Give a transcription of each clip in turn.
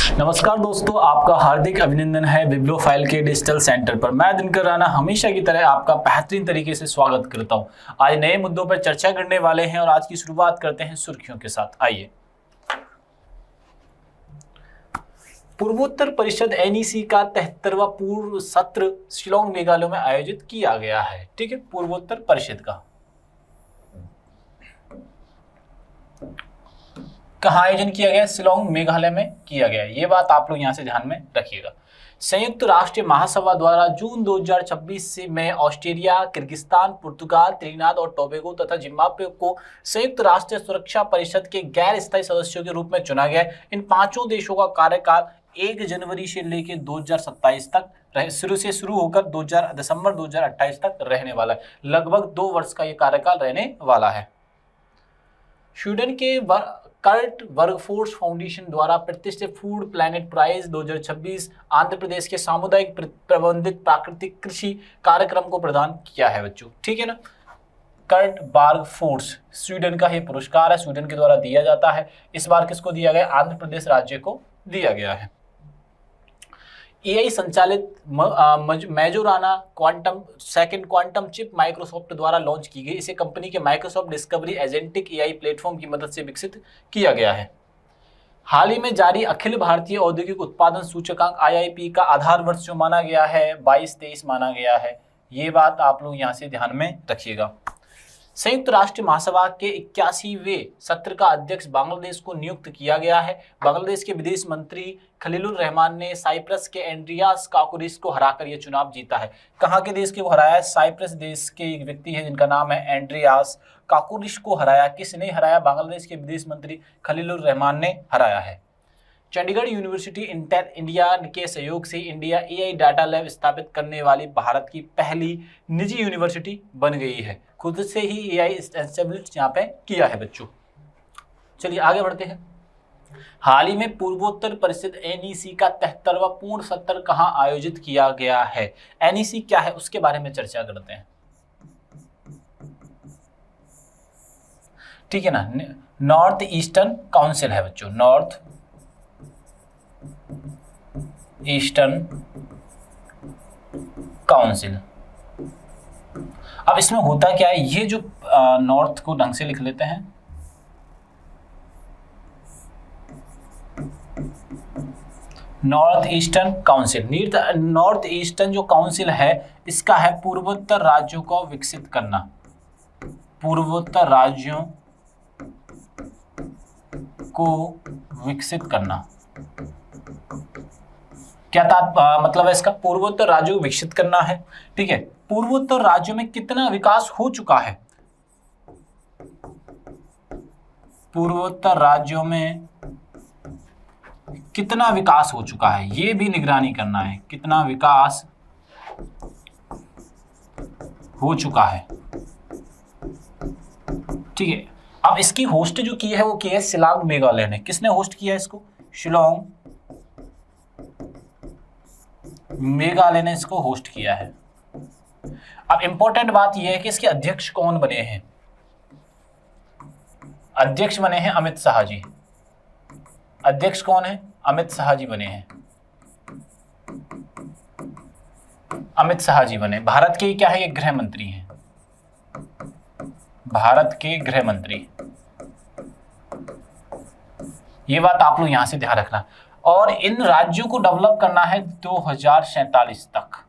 नमस्कार दोस्तों, आपका हार्दिक अभिनंदन है बिब्लियोफाइल के डिजिटल सेंटर पर। मैं दिनकर राणा हमेशा की तरह आपका बेहतरीन तरीके से स्वागत करता हूं। आज नए मुद्दों पर चर्चा करने वाले हैं और आज की शुरुआत करते हैं सुर्खियों के साथ। आइए। पूर्वोत्तर परिषद एनईसी का 73वां पूर्व सत्र शिलांग मेघालय में आयोजित किया गया है। ठीक है, पूर्वोत्तर परिषद का कहाँ आयोजन किया गया? शिलांग मेघालय में किया गया। ये बात आप लोग यहाँ से ध्यान में रखिएगा। संयुक्त राष्ट्र महासभा द्वारा जून 2026 से में ऑस्ट्रेलिया, किर्गिस्तान, पुर्तगाल, त्रिनिदाद और टोबैगो तथा जिम्बाब्वे को संयुक्त राष्ट्र सुरक्षा परिषद के गैर स्थायी सदस्यों के रूप में चुना गया। इन पांचों देशों का कार्यकाल 1 जनवरी से लेकर 2027 तक शुरू होकर दिसंबर 2028 तक रहने वाला है। लगभग 2 वर्ष का ये कार्यकाल रहने वाला है। स्वीडन के कर्ट वर्कफोर्स फाउंडेशन द्वारा प्रतिष्ठित food planet prize 2026 Andhra Pradesh के सामुदायिक प्रबंधित प्राकृतिक कृषि कार्यक्रम को प्रदान किया है बच्चों। ठीक है ना। कर्ट वर्कफोर्स स्वीडन का ये पुरस्कार है, स्वीडन के द्वारा दिया जाता है। इस बार किसको दिया गया? आंध्र प्रदेश राज्य को दिया गया है। एआई संचालित मेजोराना क्वांटम चिप माइक्रोसॉफ्ट द्वारा लॉन्च की गई। इसे कंपनी के Microsoft discovery agentic AI platform की मदद से विकसित किया गया है। हाल ही में जारी अखिल भारतीय औद्योगिक उत्पादन सूचकांक आईआईपी का आधार वर्ष जो माना गया है 22-23 माना गया है। ये बात आप लोग यहाँ से ध्यान में रखिएगा। संयुक्त राष्ट्र महासभा के 81वें सत्र का अध्यक्ष बांग्लादेश को नियुक्त किया गया है। बांग्लादेश के विदेश मंत्री खलीलुर रहमान ने साइप्रस के एंड्रियास काकोरिस को हराकर यह चुनाव जीता है। कहाँ के देश के वो हराया है? साइप्रस देश के एक व्यक्ति है जिनका नाम है एंड्रियास काकोरिस को हराया। किसने हराया? बांग्लादेश के विदेश मंत्री खलीलुर रहमान ने हराया है। चंडीगढ़ यूनिवर्सिटी इंडिया के सहयोग से इंडिया एआई डाटा लैब स्थापित करने वाली भारत की पहली निजी यूनिवर्सिटी बन गई है। खुद से ही एआई एस्टेब्लिश यहाँ पे किया है बच्चों। चलिए आगे बढ़ते हैं। हाल ही में पूर्वोत्तर परिषद एनईसी का 73वां पूर्ण सत्र कहाँ आयोजित किया गया है? एनईसी क्या है उसके बारे में चर्चा करते हैं। ठीक है ना। नॉर्थ ईस्टर्न काउंसिल है बच्चों, नॉर्थ ईस्टर्न काउंसिल। अब इसमें होता क्या है, ये जो नॉर्थ को ढंग से लिख लेते हैं। North eastern council, north eastern जो काउंसिल है इसका है पूर्वोत्तर राज्यों को विकसित करना। पूर्वोत्तर राज्यों को विकसित करना। क्या मतलब है इसका? पूर्वोत्तर राज्यों को विकसित करना है। ठीक है। पूर्वोत्तर राज्यों में कितना विकास हो चुका है? पूर्वोत्तर राज्यों में कितना विकास हो चुका है ये भी निगरानी करना है। कितना विकास हो चुका है। ठीक है। अब इसकी होस्ट जो की है वो की है शिलांग मेघालय ने। किसने होस्ट किया है इसको? शिलांग मेघालय ने इसको होस्ट किया है। अब इंपॉर्टेंट बात यह है कि इसके अध्यक्ष कौन बने हैं? अध्यक्ष बने हैं अमित शाह जी। अध्यक्ष कौन है? अमित शाह जी बने हैं। अमित शाह जी बने। भारत के क्या है? ये गृह मंत्री हैं। भारत के गृह मंत्री। ये बात आप लोग यहां से ध्यान रखना। और इन राज्यों को डेवलप करना है 2047 तक।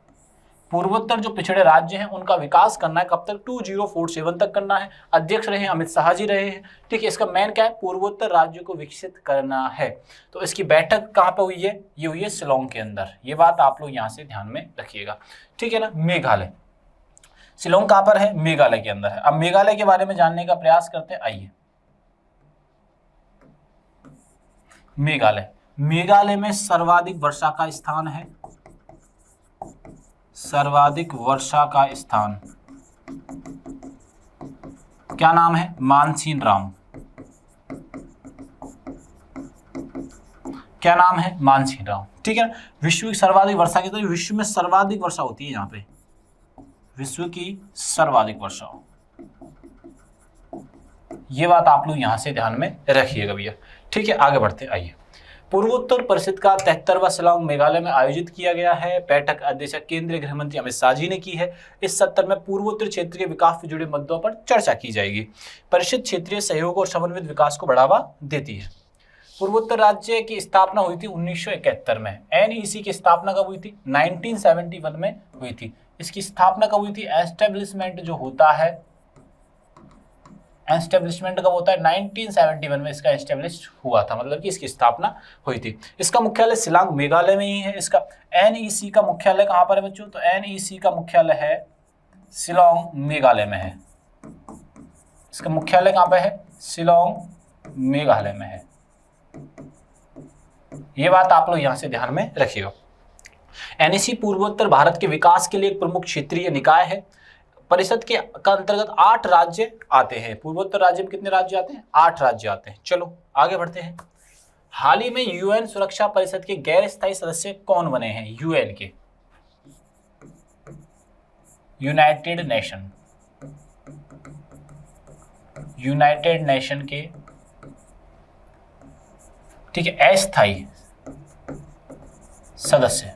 पूर्वोत्तर जो पिछड़े राज्य हैं उनका विकास करना है। कब तक? 2047 तक करना है। अध्यक्ष रहे अमित शाह जी रहे हैं। ठीक है। इसका मेन क्या है? पूर्वोत्तर राज्यों को विकसित करना है। तो इसकी बैठक कहाँ पे हुई है? ये हुई है शिलांग के अंदर। ये बात आप लोग यहाँ से ध्यान में रखिएगा। ठीक है ना। मेघालय, शिलांग कहाँ पर है? मेघालय के अंदर है। अब मेघालय के बारे में जानने का प्रयास करते हैं। आइए। मेघालय में सर्वाधिक वर्षा का स्थान है। सर्वाधिक वर्षा का स्थान क्या नाम है? मानसीनराम। क्या नाम है? मानसीनराम। ठीक है। विश्व की सर्वाधिक वर्षा की, तो विश्व में सर्वाधिक वर्षा होती है यहाँ पे। विश्व की सर्वाधिक वर्षा, ये बात आप लोग यहां से ध्यान में रखिएगा भैया। ठीक है। आगे बढ़ते आइए। पूर्वोत्तर परिषद का 73वां शिलांग मेघालय में आयोजित किया गया है। बैठक अध्यक्षता केंद्रीय गृह मंत्री अमित शाह जी ने की है। इस सत्र में पूर्वोत्तर क्षेत्र के विकास से जुड़े मुद्दों पर चर्चा की जाएगी। परिषद क्षेत्रीय सहयोग और समन्वित विकास को बढ़ावा देती है। पूर्वोत्तर राज्य की स्थापना हुई थी 1971 में। एनईसी की स्थापना कब हुई थी? 1971 में हुई थी। इसकी स्थापना कब हुई थी? एस्टेब्लिशमेंट जो होता है, एस्टेब्लिशमेंट कब होता है? 1971 में इसका एस्टेब्लिश हुआ था, मतलब कि इसकी स्थापना हुई थी। इसका मुख्यालय शिलांग मेघालय में ही है। इसका एनईसी का मुख्यालय कहाँ पर है बच्चों? तो एनईसी का मुख्यालय है शिलांग मेघालय में है। इसका मुख्यालय कहाँ पे है? शिलांग मेघालय में है। ये बात आप लोग यहां से ध्यान में रखिएगा। एनईसी पूर्वोत्तर भारत के विकास के लिए एक प्रमुख क्षेत्रीय निकाय है। परिषद के अंतर्गत 8 राज्य आते हैं। पूर्वोत्तर राज्य में कितने राज्य आते हैं? 8 राज्य आते हैं। चलो आगे बढ़ते हैं। हाल ही में यूएन सुरक्षा परिषद के गैर स्थायी सदस्य कौन बने हैं? यूएन के, यूनाइटेड नेशन के, ठीक है, अस्थायी सदस्य,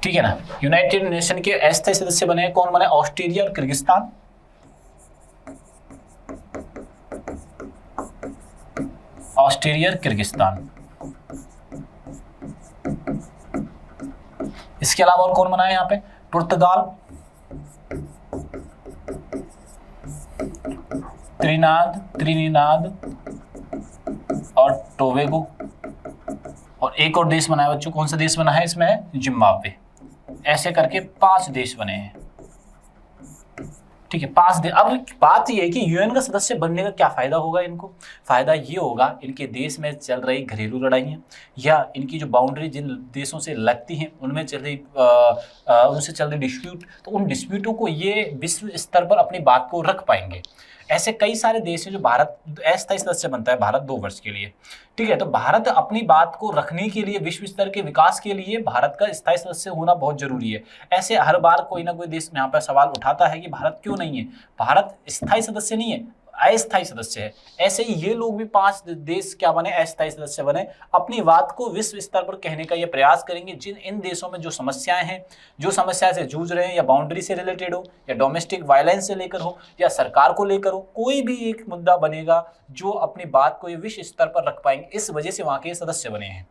ठीक है ना। यूनाइटेड नेशन के अस्थायी सदस्य बने हैं। कौन बने? ऑस्ट्रेलिया और किर्गिस्तान। ऑस्ट्रेलिया और किर्गिस्तान। इसके अलावा और कौन बना है यहाँ पे? पुर्तगाल, त्रिनिदाद और टोबैगो, और एक और देश बना है बच्चों। कौन सा देश बना है इसमें? जिम्बाब्वे। ऐसे करके 5 देश बने हैं, ठीक है, 5 देश। अब बात यह है कि यूएन का सदस्य बनने का क्या फायदा होगा इनको? फायदा ये होगा, इनके देश में चल रही घरेलू लड़ाइयाँ या इनकी जो बाउंड्री जिन देशों से लगती हैं उनमें चल रही उनसे चल रही डिस्प्यूट, तो उन डिस्प्यूटों को ये विश्व स्तर पर अपनी बात को रख पाएंगे। ऐसे कई सारे देश हैं जो भारत अस्थायी सदस्य बनता है, भारत 2 वर्ष के लिए, ठीक है। तो भारत अपनी बात को रखने के लिए, विश्व स्तर के विकास के लिए भारत का स्थायी सदस्य होना बहुत जरूरी है। ऐसे हर बार कोई ना कोई देश यहाँ पर सवाल उठाता है कि भारत क्यों नहीं है? भारत स्थायी सदस्य नहीं है, अस्थायी सदस्य है। ऐसे ही ये लोग भी 5 देश क्या बने? अस्थायी सदस्य बने। अपनी बात को विश्व स्तर पर कहने का ये प्रयास करेंगे। जिन इन देशों में जो समस्याएं हैं, जो समस्या से जूझ रहे हैं, या बाउंड्री से रिलेटेड हो, या डोमेस्टिक वायलेंस से लेकर हो, या सरकार को लेकर हो, कोई भी एक मुद्दा बनेगा जो अपनी बात को ये विश्व स्तर पर रख पाएंगे। इस वजह से वहां के सदस्य बने हैं,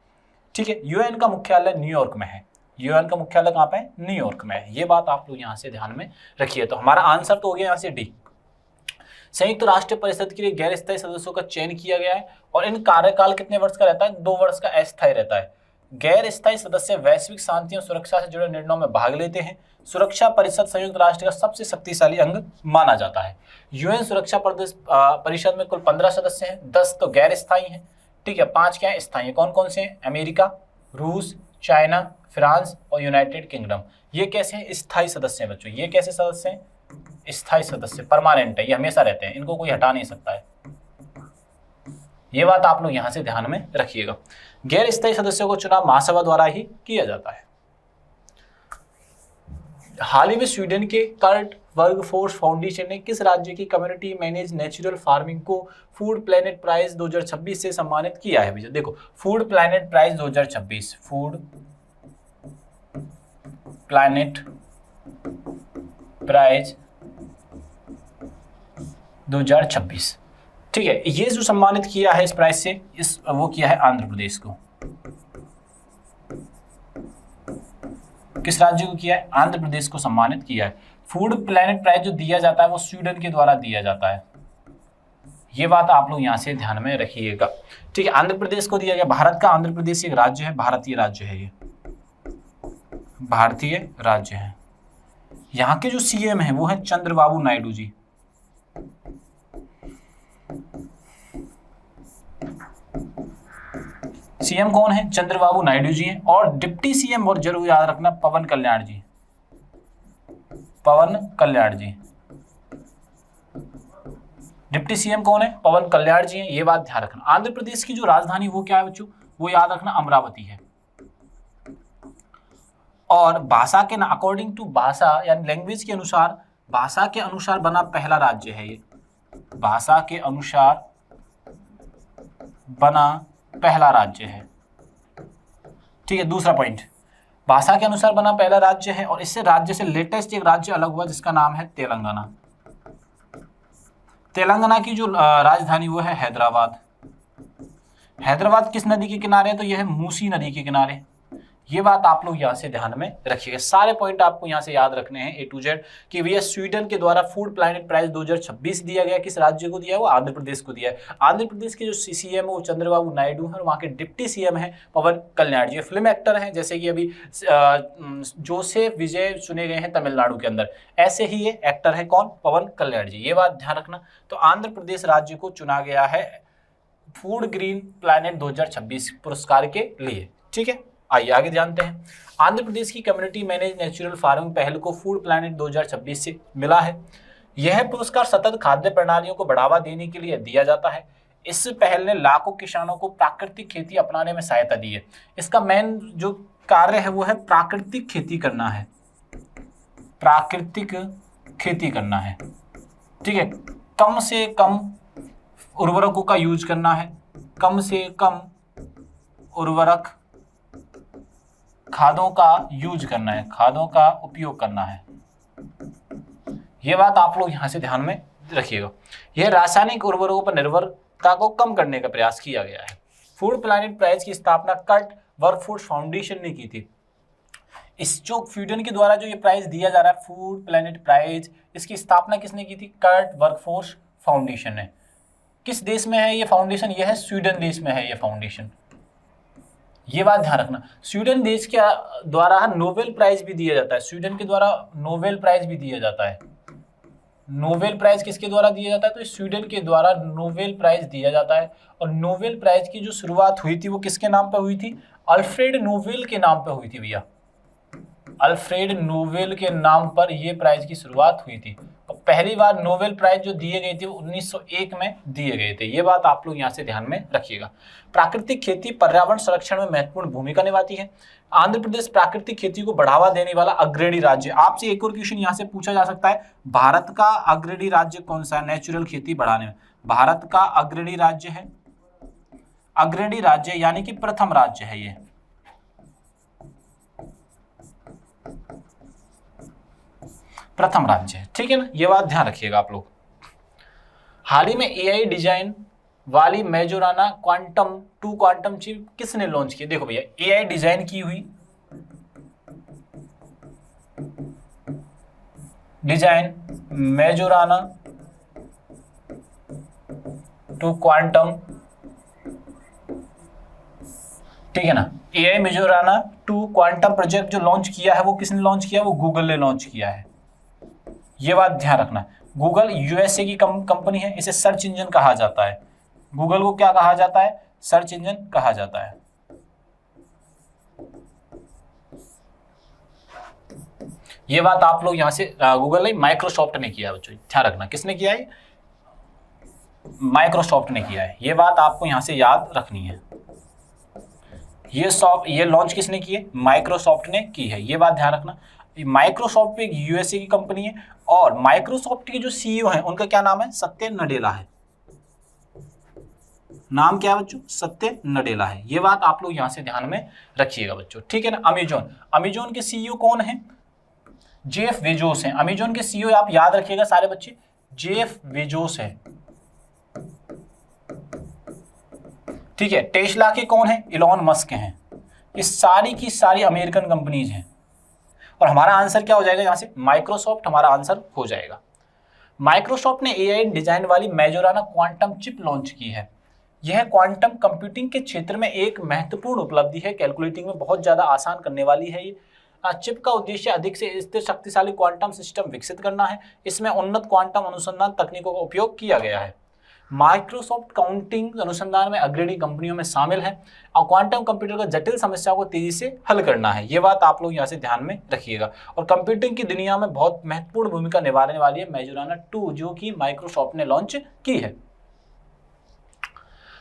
ठीक है। यूएन का मुख्यालय न्यूयॉर्क में है। यूएन का मुख्यालय कहाँ पे है? न्यूयॉर्क में है। ये बात आप लोग यहाँ से ध्यान में रखिए। तो हमारा आंसर तो हो गया यहाँ से डी। संयुक्त राष्ट्र परिषद के लिए गैर स्थायी सदस्यों का चयन किया गया है और इन कार्यकाल कितने वर्ष का रहता है? 2 वर्ष का अस्थायी रहता है। गैर स्थायी सदस्य वैश्विक शांति और सुरक्षा से जुड़े निर्णयों में भाग लेते हैं। सुरक्षा परिषद संयुक्त राष्ट्र का सबसे शक्तिशाली अंग माना जाता है। यूएन सुरक्षा परिषद में कुल 15 सदस्य हैं, 10 तो गैर स्थायी हैं, ठीक है, 5 क्या है? स्थायी। कौन कौन से हैं? अमेरिका, रूस, चाइना, फ्रांस और यूनाइटेड किंगडम। ये कैसे हैं? स्थायी सदस्य हैं बच्चों। ये कैसे सदस्य हैं? स्थायी सदस्य, परमानेंट है, ये हमेशा रहते हैं, इनको कोई हटा नहीं सकता है। ये बात आप लोग यहां से ध्यान में रखिएगा। गैर स्थायी सदस्यों को चुनाव महासभा द्वारा ही किया जाता है। हाल ही में स्वीडन के कर्ट वर्कफोर्स फाउंडेशन ने किस राज्य की कम्युनिटी मैनेज नेचुरल फार्मिंग को फूड प्लैनेट प्राइज 2026 से सम्मानित किया है? भैया देखो, food planet prize 2026, food planet prize 2026, ठीक है। ये जो सम्मानित किया है इस प्राइज से, वो किया है आंध्र प्रदेश को। किस राज्य को किया है? आंध्र प्रदेश को सम्मानित किया है। फूड प्लैनेट प्राइज जो दिया जाता है वो स्वीडन के द्वारा दिया जाता है। ये बात आप लोग यहां से ध्यान में रखिएगा, ठीक है। आंध्र प्रदेश को दिया गया। भारत का आंध्र प्रदेश एक राज्य है, भारतीय राज्य है, ये भारतीय राज्य है। यहाँ के जो सीएम हैं वो है चंद्रबाबू नायडू जी। सीएम कौन है? चंद्रबाबू नायडू जी हैं। और डिप्टी सीएम, और जरूर याद रखना, पवन कल्याण जी। पवन कल्याण जी डिप्टी सीएम कौन है? पवन कल्याण जी हैं। ये बात ध्यान रखना। आंध्र प्रदेश की जो राजधानी वो क्या है बच्चों? वो याद रखना, अमरावती है। और भाषा के अकॉर्डिंग टू भाषा यानी लैंग्वेज के अनुसार, भाषा के अनुसार बना पहला राज्य है ये। भाषा के अनुसार बना पहला राज्य है। ठीक है, दूसरा पॉइंट, भाषा के अनुसार बना पहला राज्य है, और इससे राज्य से लेटेस्ट एक राज्य अलग हुआ जिसका नाम है तेलंगाना। तेलंगाना की जो राजधानी वो है हैदराबाद। हैदराबाद किस नदी के किनारे है? तो यह है मूसी नदी के किनारे। ये बात आप लोग यहाँ से ध्यान में रखिएगा। सारे पॉइंट आपको यहाँ से याद रखने हैं A to Z कि भैया स्वीडन के द्वारा फूड प्लैनेट प्राइज 2026 दिया गया, किस राज्य को दिया है? वो आंध्र प्रदेश को दिया है। आंध्र प्रदेश के जो सीएम है वो चंद्रबाबू नायडू है, और वहाँ के डिप्टी सीएम है पवन कल्याण जी। फिल्म एक्टर हैं, जैसे कि अभी जोसेफ विजय चुने गए हैं तमिलनाडु के अंदर, ऐसे ही ये एक्टर है कौन? पवन कल्याण जी। ये बात ध्यान रखना। तो आंध्र प्रदेश राज्य को चुना गया है फूड ग्रीन प्लैनेट 2026 पुरस्कार के लिए। ठीक है, आइए आगे जानते हैं। आंध्र प्रदेश की कम्युनिटी मैनेज नेचुरल फार्मिंग पहल को फूड प्लैनेट 2026 से मिला है। यह पुरस्कार सतत खाद्य प्रणालियों को बढ़ावा देने के लिए दिया जाता है। इस पहल ने लाखों किसानों को प्राकृतिक खेती अपनाने में सहायता दी है। इसका मेन जो कार्य है वो है प्राकृतिक खेती करना है, प्राकृतिक खेती करना है। ठीक है, कम से कम उर्वरकों का यूज करना है, कम से कम उर्वरक खादों का यूज करना है, खादों का उपयोग करना है। यह बात आप लोग यहां से ध्यान में रखिएगा। यह रासायनिक उर्वरकों पर निर्भरता को कम करने का प्रयास किया गया है। फूड प्लैनेट प्राइज की स्थापना कर्ट वर्कफोर्स फाउंडेशन ने की थी। इस जो स्वीडन के द्वारा जो ये प्राइज दिया जा रहा है फूड प्लैनेट प्राइज, इसकी स्थापना किसने की थी? कर्ट वर्कफोर्स फाउंडेशन ने। किस देश में है ये फाउंडेशन? यह है स्वीडन देश में है ये फाउंडेशन। ये बात ध्यान रखना। स्वीडन देश के द्वारा नोबेल प्राइज भी दिया जाता है। स्वीडन के द्वारा नोबेल प्राइज भी दिया जाता है। नोबेल प्राइज किसके द्वारा दिया जाता है? तो स्वीडन के द्वारा नोबेल प्राइज दिया जाता है। और नोबेल प्राइज की जो शुरुआत हुई थी वो किसके नाम पर हुई थी? अल्फ्रेड नोबेल के नाम पर हुई थी भैया। अल्फ्रेड नोबेल के नाम पर यह प्राइज की शुरुआत हुई थी। और पहली बार नोबेल प्राइज जो दिए गए थे वो 1901 में दिए गए थे। ये बात आप लोग यहाँ से ध्यान में रखिएगा। प्राकृतिक खेती पर्यावरण संरक्षण में महत्वपूर्ण भूमिका निभाती है। आंध्र प्रदेश प्राकृतिक खेती को बढ़ावा देने वाला अग्रणी राज्य। आपसे एक और क्वेश्चन यहाँ से पूछा जा सकता है, भारत का अग्रणी राज्य कौन सा है नेचुरल खेती बढ़ाने में? भारत का अग्रणी राज्य है, अग्रणी राज्य यानी कि प्रथम राज्य है ये। प्रथम राज्य है, ठीक है ना। ये बात ध्यान रखिएगा आप लोग। हाल ही में एआई डिजाइन वाली मेजोराना क्वांटम 2 क्वांटम चिप किसने लॉन्च की? देखो भैया, एआई डिजाइन की हुई डिजाइन मेजोराना 2 क्वांटम, ठीक है ना। एआई मेजोराना 2 क्वांटम प्रोजेक्ट जो लॉन्च किया है वो किसने लॉन्च किया? वो गूगल ने लॉन्च किया है। ये बात ध्यान रखना। गूगल यूएसए की कंपनी है, इसे सर्च इंजन कहा जाता है। गूगल को क्या कहा जाता है? सर्च इंजन कहा जाता है। ये बात आप लोग यहां से गूगल नहीं, माइक्रोसॉफ्ट ने किया है बच्चों, ध्यान रखना। किसने किया है? माइक्रोसॉफ्ट ने किया है। ये बात आपको यहां से याद रखनी है। ये लॉन्च किसने की है? माइक्रोसॉफ्ट ने की है। ये बात ध्यान रखना। माइक्रोसॉफ्ट एक यूएसए की कंपनी है, और माइक्रोसॉफ्ट के जो सीईओ हैं उनका क्या नाम है? सत्य नडेला है। नाम क्या है बच्चों? सत्य नडेला है। ये बात आप लोग यहां से ध्यान में रखिएगा बच्चों, ठीक है ना। अमेजॉन के सीईओ कौन है? जेफ बेजोस हैं। अमेजॉन के सीईओ आप याद रखिएगा सारे बच्चे, जेफ बेजोस है, ठीक है। टेस्ला के कौन है? इलॉन मस्क हैं। ये सारी की सारी अमेरिकन कंपनीज हैं। और हमारा आंसर क्या हो जाएगा यहां से? माइक्रोसॉफ्ट हमारा आंसर हो जाएगा। माइक्रोसॉफ्ट ने एआई डिजाइन वाली मेजोराना क्वांटम चिप लॉन्च की है। यह क्वांटम कंप्यूटिंग के क्षेत्र में एक महत्वपूर्ण उपलब्धि है। कैलकुलेटिंग में बहुत ज्यादा आसान करने वाली है ये चिप का उद्देश्य अधिक से स्थिर शक्तिशाली क्वांटम सिस्टम विकसित करना है। इसमें उन्नत क्वांटम अनुसंधान तकनीकों का उपयोग किया गया है। माइक्रोसॉफ्ट काउंटिंग अनुसंधान में अग्रणी कंपनियों में शामिल है, और क्वांटम कंप्यूटर का जटिल समस्याओं को तेजी से हल करना है। ये बात आप लोग यहाँ से ध्यान में रखिएगा। और कंप्यूटिंग की दुनिया में बहुत महत्वपूर्ण भूमिका निभाने वाली है मेजोराना 2, जो कि माइक्रोसॉफ्ट ने लॉन्च की है।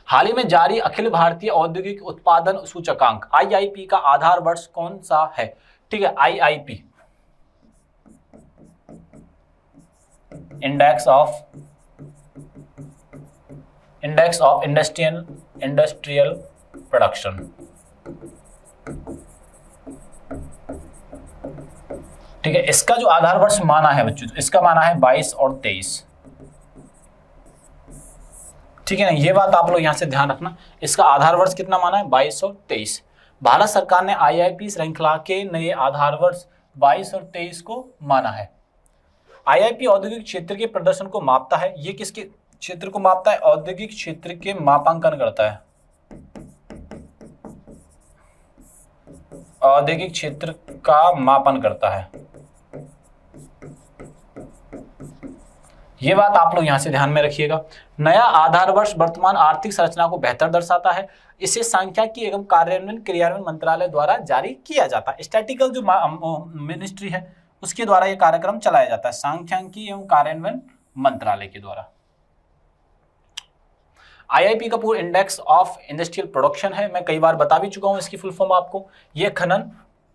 हाल ही में जारी अखिल भारतीय औद्योगिक उत्पादन सूचकांक आईआईपी का आधार वर्ष कौन सा है? ठीक है, IIP index of index of industrial production. ठीक है, इसका जो आधार वर्ष माना है बच्चों, इसका माना है 22 और 23। ठीक है ना, ये बात आप लोग यहां से ध्यान रखना, इसका आधार वर्ष कितना माना है, 22 और 23। भारत सरकार ने आईआईपी श्रृंखला के नए आधार वर्ष 22 और 23 को माना है। आईआईपी औद्योगिक क्षेत्र के प्रदर्शन को मापता है। ये किसके क्षेत्र को मापता है, औद्योगिक क्षेत्र के मापांकन करता है, औद्योगिक क्षेत्र का मापन करता है। ये बात आप लोग यहां से ध्यान में रखिएगा। नया आधार वर्ष वर्तमान आर्थिक संरचना को बेहतर दर्शाता है। इसे सांख्यिकी एवं क्रियान्वयन मंत्रालय द्वारा जारी किया जाता है। स्टैटिकल जो मिनिस्ट्री है उसके द्वारा यह कार्यक्रम चलाया जाता है, सांख्यिकी एवं कार्यान्वयन मंत्रालय के द्वारा। आईआईपी का पूरा इंडेक्स ऑफ इंडस्ट्रियल प्रोडक्शन है, मैं कई बार बता भी चुका हूं इसकी फुल फॉर्म आपको। ये खनन,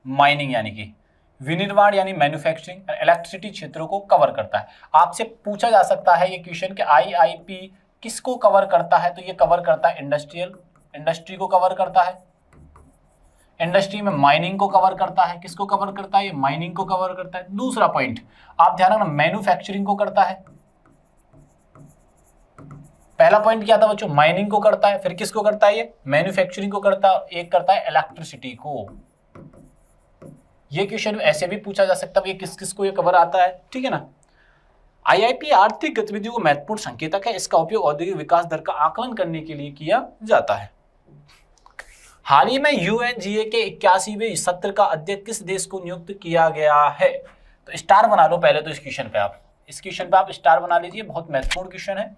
माइनिंग यानी कि विनिर्माण यानी मैन्युफैक्चरिंग, इलेक्ट्रिसिटी क्षेत्रों को कवर करता है। आपसे पूछा जा सकता है ये क्वेश्चन कि आईआईपी किसको कवर करता है, तो ये कवर करता है इंडस्ट्री को कवर करता है। इंडस्ट्री में माइनिंग को कवर करता है। किसको कवर करता है, ये माइनिंग को कवर करता है। दूसरा पॉइंट आप ध्यान रखना, मैन्युफैक्चरिंग को करता है। पहला पॉइंट क्या था बच्चों, माइनिंग को करता है, फिर किसको करता है, ये मैन्युफैक्चरिंग को करता है, एक करता है इलेक्ट्रिसिटी को। ये क्वेश्चन ऐसे भी पूछा जा सकता है ये किस किस को ये कवर आता है, ठीक है ना। आईआईपी आर्थिक गतिविधियों को महत्वपूर्ण संकेतक है। इसका उपयोग औद्योगिक विकास दर का आकलन करने के लिए किया जाता है। हाल ही में यूएनजीए के 81वें सत्र का अध्यक्ष किस देश को नियुक्त किया गया है, तो स्टार बना लो पहले तो इस क्वेश्चन पे आप स्टार बना लीजिए, बहुत महत्वपूर्ण क्वेश्चन है।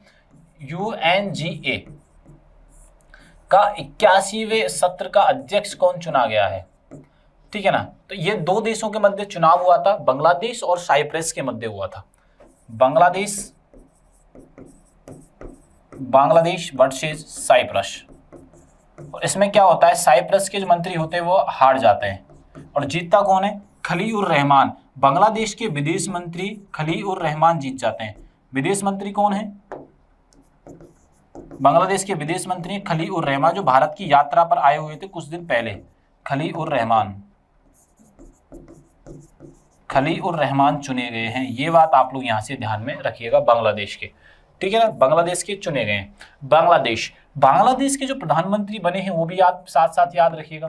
यूएनजीए का 81वें सत्र का अध्यक्ष कौन चुना गया है, ठीक है ना। तो ये दो देशों के मध्य चुनाव हुआ था, बांग्लादेश और साइप्रस के मध्य हुआ था। Bangladesh versus Cyprus. और इसमें क्या होता है, साइप्रस के जो मंत्री होते हैं वो हार जाते हैं और जीतता कौन है, खलीउर रहमान। बांग्लादेश के विदेश मंत्री खलीउर रहमान जीत जाते हैं। विदेश मंत्री कौन है, बांग्लादेश के विदेश मंत्री खलीउर रहमान, जो भारत की यात्रा पर आए हुए थे कुछ दिन पहले। खलीउर रहमान चुने गए हैं। ये बात आप लोग यहां से ध्यान में रखिएगा, बांग्लादेश के, ठीक है ना, बांग्लादेश के चुने गए हैं। बांग्लादेश के जो प्रधानमंत्री बने हैं वो भी आप साथ साथ याद रखिएगा।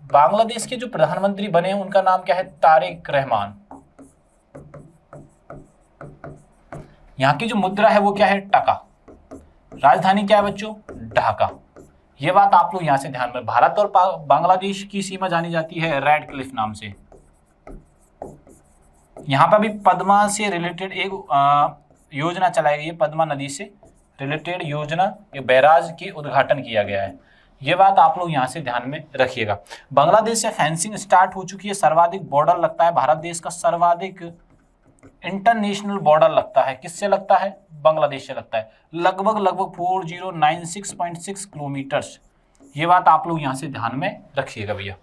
बांग्लादेश के जो प्रधानमंत्री बने हैं उनका नाम क्या है, तारिक रहमान। यहाँ की जो मुद्रा है वो क्या है, टका। राजधानी क्या है बच्चों, ढाका। ये बात आप लोग यहां से ध्यान में। भारत और बांग्लादेश की सीमा जानी जाती है रेड क्लिफ नाम से। यहाँ पर भी पद्मा से रिलेटेड एक योजना चलाई गई है, पद्मा नदी से रिलेटेड योजना, एक बैराज की उद्घाटन किया गया है। ये बात आप लोग यहाँ से ध्यान में रखिएगा। बांग्लादेश से फेंसिंग स्टार्ट हो चुकी है, सर्वाधिक बॉर्डर लगता है, भारत देश का सर्वाधिक इंटरनेशनल बॉर्डर लगता है, किससे लगता है, बांग्लादेश से लगता है, लगभग 4096.6 किलोमीटर्स। ये बात आप लोग यहाँ से ध्यान में रखिएगा भैया।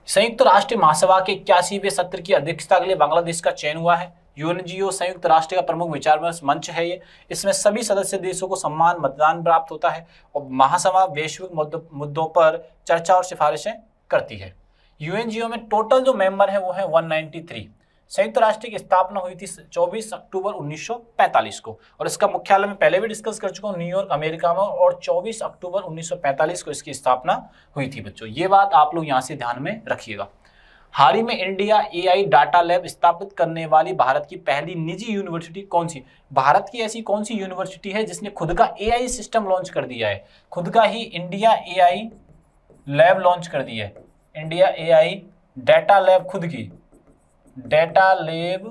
संयुक्त राष्ट्र महासभा के 81वें सत्र की अध्यक्षता के लिए बांग्लादेश का चयन हुआ है। यूएनजीओ संयुक्त राष्ट्र का प्रमुख विचार विमर्श मंच है ये। इसमें सभी सदस्य देशों को समान मतदान प्राप्त होता है और महासभा वैश्विक मुद्दों पर चर्चा और सिफारिशें करती है। यूएनजीओ में टोटल जो मेंबर है वो है 193। संयुक्त राष्ट्र की स्थापना हुई थी 24 अक्टूबर 1945 को और इसका मुख्यालय में पहले भी डिस्कस कर चुका हूँ, न्यूयॉर्क अमेरिका में, और 24 अक्टूबर 1945 को इसकी स्थापना हुई थी बच्चों। ये बात आप लोग यहाँ से ध्यान में रखिएगा। हाल ही में इंडिया एआई डाटा लैब स्थापित करने वाली भारत की पहली निजी यूनिवर्सिटी कौन सी, भारत की ऐसी कौन सी यूनिवर्सिटी है जिसने खुद का एआई सिस्टम लॉन्च कर दिया है, खुद का ही इंडिया एआई लैब लॉन्च कर दिया है। इंडिया एआई डाटा लैब, खुद की डाटा लैब,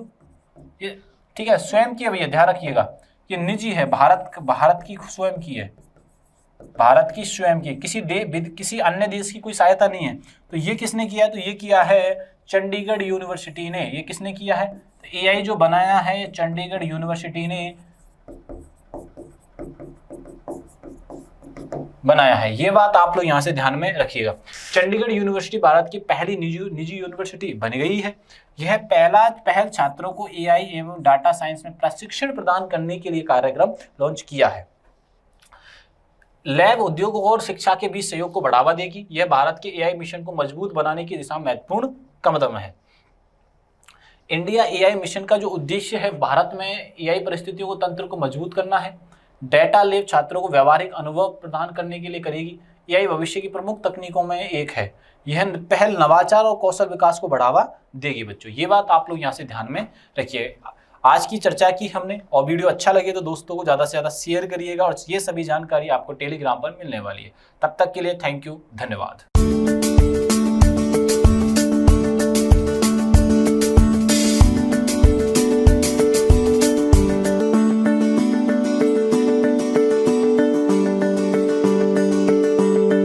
ठीक है, स्वयं की है भैया, ध्यान रखिएगा, ये निजी है, भारत की स्वयं की है, भारत की स्वयं की, किसी अन्य देश की कोई सहायता नहीं है। तो ये किसने किया है, तो ये किया है चंडीगढ़ यूनिवर्सिटी ने। ये किसने किया है, तो एआई जो बनाया है चंडीगढ़ यूनिवर्सिटी ने। बनाया है। ये बात आप लोग यहाँ से ध्यान में रखिएगा। चंडीगढ़ यूनिवर्सिटी भारत की पहली निजी यूनिवर्सिटी बन गई है। यह पहल छात्रों को एआई एवं डाटा साइंस में प्रशिक्षण प्रदान करने के लिए कार्यक्रम लॉन्च किया है। लैब उद्योग और शिक्षा के बीच सहयोग को बढ़ावा देगी। यह भारत के एआई मिशन को मजबूत बनाने की दिशा में महत्वपूर्ण कदम है। इंडिया एआई मिशन का जो उद्देश्य है, भारत में एआई परिस्थितियों को तंत्र को मजबूत करना है। डेटा लैब छात्रों को व्यावहारिक अनुभव प्रदान करने के लिए करेगी। एआई भविष्य की प्रमुख तकनीकों में एक है। यह पहल नवाचार और कौशल विकास को बढ़ावा देगी बच्चों। ये बात आप लोग यहाँ से ध्यान में रखिए। आज की चर्चा की हमने, और वीडियो अच्छा लगे तो दोस्तों को ज़्यादा से ज़्यादा शेयर करिएगा, और ये सभी जानकारी आपको टेलीग्राम पर मिलने वाली है। तब तक के लिए थैंक यू, धन्यवाद।